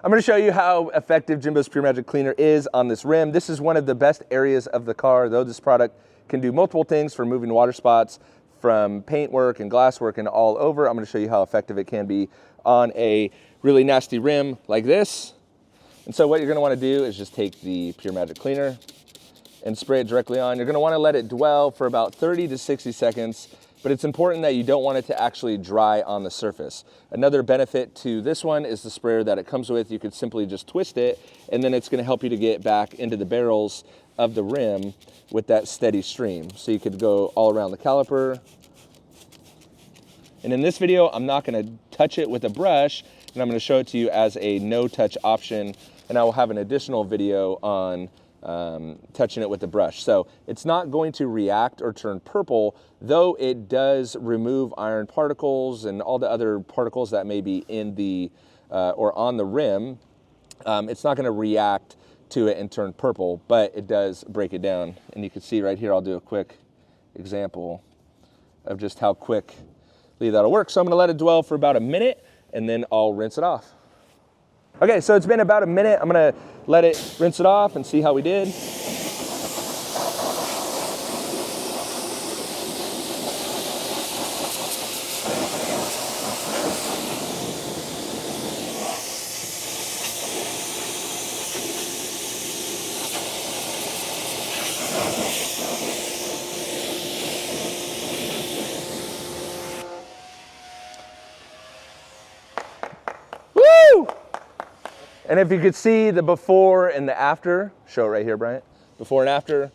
I'm gonna show you how effective Jimbo's Pure Magic Cleaner is on this rim. This is one of the best areas of the car, though this product can do multiple things for moving water spots from paint work and glass work and all over. I'm gonna show you how effective it can be on a really nasty rim like this. And so what you're gonna wanna do is just take the Pure Magic Cleaner and spray it directly on. You're gonna wanna let it dwell for about 30 to 60 seconds, but it's important that you don't want it to actually dry on the surface. Another benefit to this one is the sprayer that it comes with. You could simply just twist it, and then it's gonna help you to get back into the barrels of the rim with that steady stream. So you could go all around the caliper. And in this video, I'm not gonna touch it with a brush, and I'm gonna show it to you as a no-touch option, and I will have an additional video on touching it with a brush. So it's not going to react or turn purple, though it does remove iron particles and all the other particles that may be in the or on the rim. It's not going to react to it and turn purple, but it does break it down. And you can see right here, I'll do a quick example of just how quickly that'll work. So I'm going to let it dwell for about a minute, and then I'll rinse it off. Okay, so it's been about a minute. I'm gonna let it rinse it off and see how we did. Woo! And if you could see the before and the after, show it right here, Bryant. Before and after,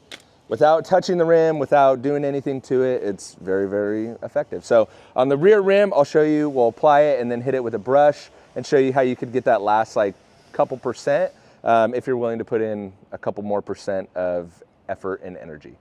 without touching the rim, without doing anything to it, it's very, very effective. So on the rear rim, I'll show you, we'll apply it and then hit it with a brush and show you how you could get that last like couple percent if you're willing to put in a couple more percent of effort and energy.